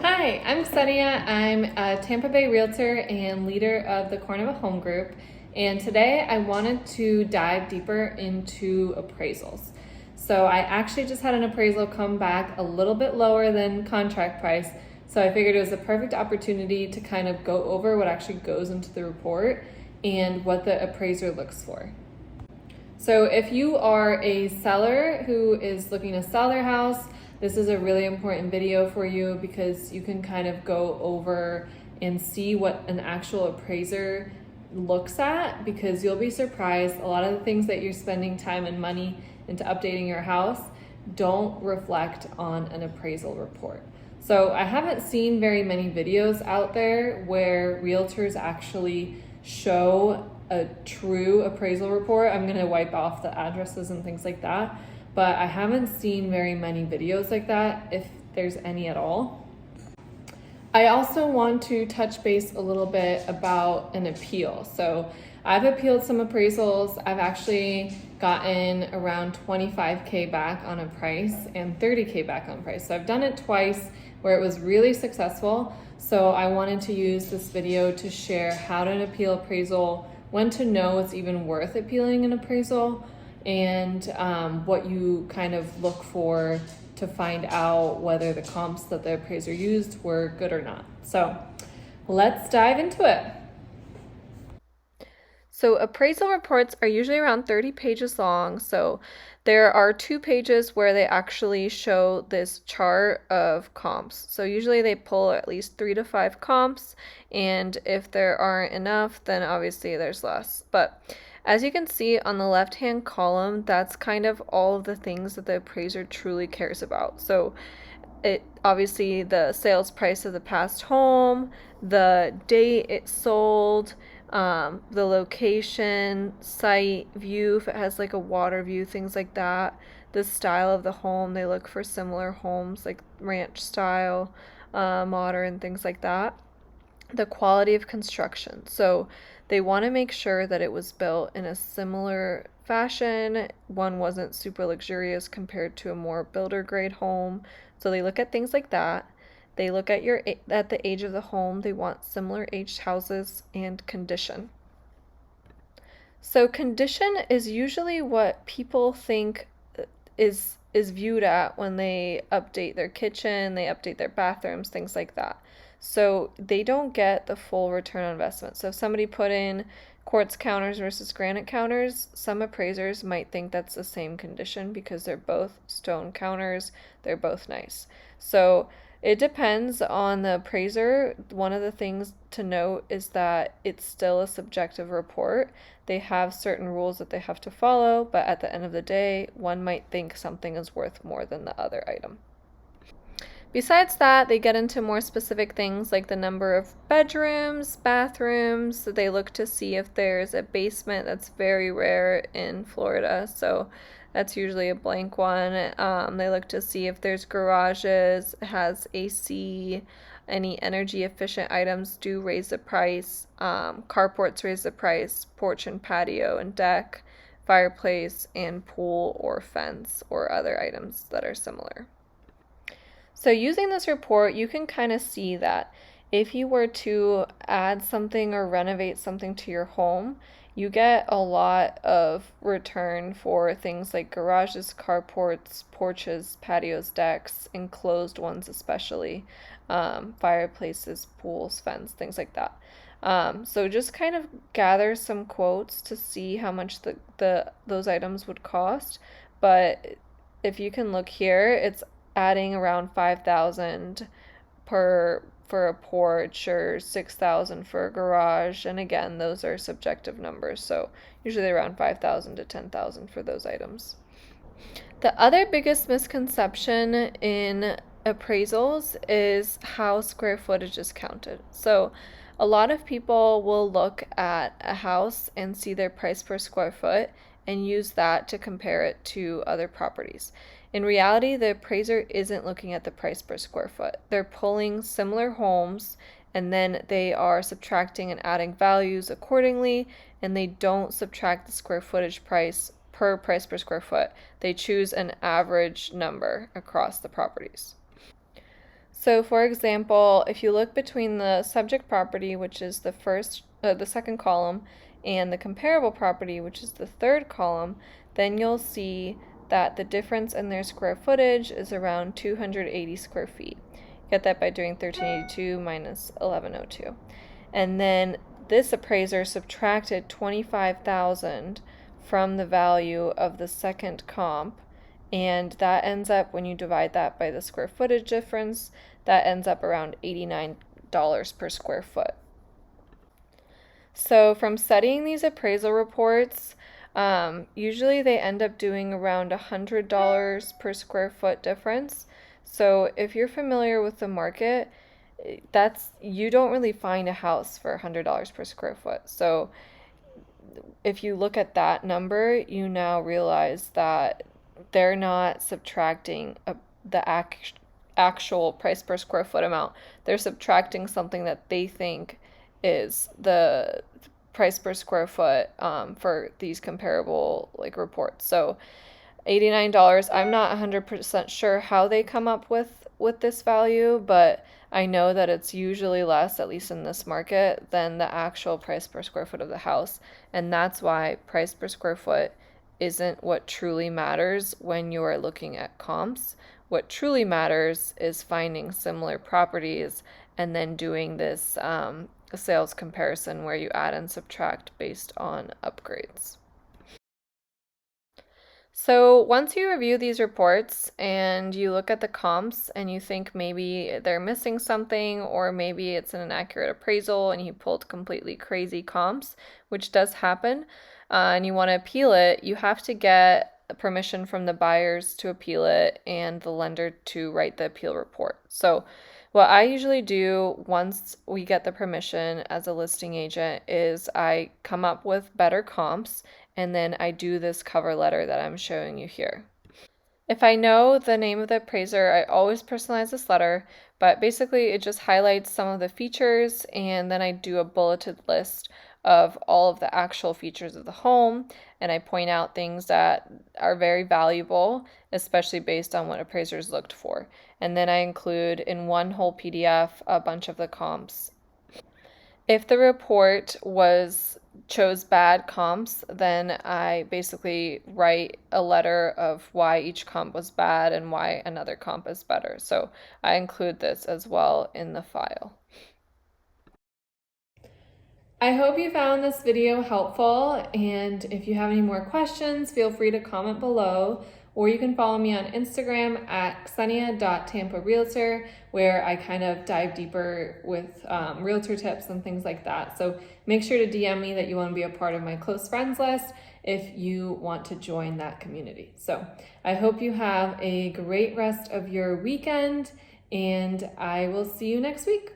Hi, I'm Xenia. I'm a Tampa Bay Realtor and leader of the Corner of a Home group. And today I wanted to dive deeper into appraisals. So I actually just had an appraisal come back a little bit lower than contract price. So I figured it was a perfect opportunity to kind of go over what actually goes into the report and what the appraiser looks for. So if you are a seller who is looking to sell their house, this is a really important video for you because you can kind of go over and see what an actual appraiser looks at, because you'll be surprised. A lot of the things that you're spending time and money into updating your house don't reflect on an appraisal report. So I haven't seen very many videos out there where realtors actually show a true appraisal report. I'm going to wipe off the addresses and things like that, but I haven't seen very many videos like that, if there's any at all. I also want to touch base a little bit about an appeal. So I've appealed some appraisals. I've actually gotten around 25K back on a price and 30K back on price. So I've done it twice where it was really successful. So I wanted to use this video to share how to appeal appraisal, when to know it's even worth appealing an appraisal, and what you kind of look for to find out whether the comps that the appraiser used were good or not. So let's dive into it. So appraisal reports are usually around 30 pages long. So there are 2 pages where they actually show this chart of comps. So usually they pull at least 3 to 5 comps, and if there aren't enough, then obviously there's less. But as you can see on the left-hand column, that's kind of all of the things that the appraiser truly cares about. So it obviously the sales price of the past home, the date it sold, the location, site, view, if it has like a water view, things like that, the style of the home. They look for similar homes like ranch style, modern, things like that. The quality of construction. So they want to make sure that it was built in a similar fashion. One wasn't super luxurious compared to a more builder grade home. So they look at things like that. They look at the age of the home. They want similar aged houses, and condition. So condition is usually what people think is viewed at when they update their kitchen, they update their bathrooms, things like that. So they don't get the full return on investment. So if somebody put in quartz counters versus granite counters, some appraisers might think that's the same condition because they're both stone counters, they're both nice. So it depends on the appraiser. One of the things to note is that it's still a subjective report. They have certain rules that they have to follow, but at the end of the day, one might think something is worth more than the other item. Besides that, they get into more specific things like the number of bedrooms, bathrooms. They look to see if there's a basement. That's very rare in Florida, so that's usually a blank one. They look to see if there's garages, has AC, any energy efficient items do raise the price. Carports raise the price, porch and patio and deck, fireplace and pool or fence, or other items that are similar. So using this report, you can kind of see that if you were to add something or renovate something to your home, you get a lot of return for things like garages, carports, porches, patios, decks, enclosed ones especially, fireplaces, pools, fence, things like that. So just kind of gather some quotes to see how much those items would cost. But if you can look here, it's adding around 5,000 for a porch, or 6,000 for a garage, and again, those are subjective numbers, so usually around 5,000 to 10,000 for those items. The other biggest misconception in appraisals is how square footage is counted. So a lot of people will look at a house and see their price per square foot and use that to compare it to other properties. In reality, the appraiser isn't looking at the price per square foot. They're pulling similar homes, and then they are subtracting and adding values accordingly, and they don't subtract the square footage price per square foot. They choose an average number across the properties. So, for example, if you look between the subject property, which is the second column, and the comparable property, which is the third column, then you'll see that the difference in their square footage is around 280 square feet. Get that by doing 1382 minus 1102. And then this appraiser subtracted 25,000 from the value of the second comp, and that ends up, when you divide that by the square footage difference, that ends up around $89 per square foot. So from studying these appraisal reports, usually they end up doing around $100 per square foot difference. So if you're familiar with the market, you don't really find a house for $100 per square foot. So if you look at that number, you now realize that they're not subtracting the actual price per square foot amount. They're subtracting something that they think is the price per square foot for these comparable like reports. So $89. I'm not 100% sure how they come up with this value, but I know that it's usually less, at least in this market, than the actual price per square foot of the house. And that's why price per square foot isn't what truly matters when you are looking at comps. What truly matters is finding similar properties and then doing this sales comparison where you add and subtract based on upgrades. So once you review these reports and you look at the comps and you think maybe they're missing something, or maybe it's an inaccurate appraisal and you pulled completely crazy comps, which does happen, and you want to appeal it, you have to get permission from the buyers to appeal it and the lender to write the appeal report. So what I usually do once we get the permission as a listing agent is I come up with better comps, and then I do this cover letter that I'm showing you here. If I know the name of the appraiser, I always personalize this letter, but basically it just highlights some of the features, and then I do a bulleted list of all of the actual features of the home, and I point out things that are very valuable, especially based on what appraisers looked for. And then I include in one whole PDF a bunch of the comps. If the report chose bad comps, then I basically write a letter of why each comp was bad and why another comp is better. So I include this as well in the file. I hope you found this video helpful, and if you have any more questions, feel free to comment below, or you can follow me on Instagram at ksenia.tamparealtor, where I kind of dive deeper with realtor tips and things like that. So make sure to DM me that you want to be a part of my close friends list if you want to join that community. So I hope you have a great rest of your weekend, and I will see you next week.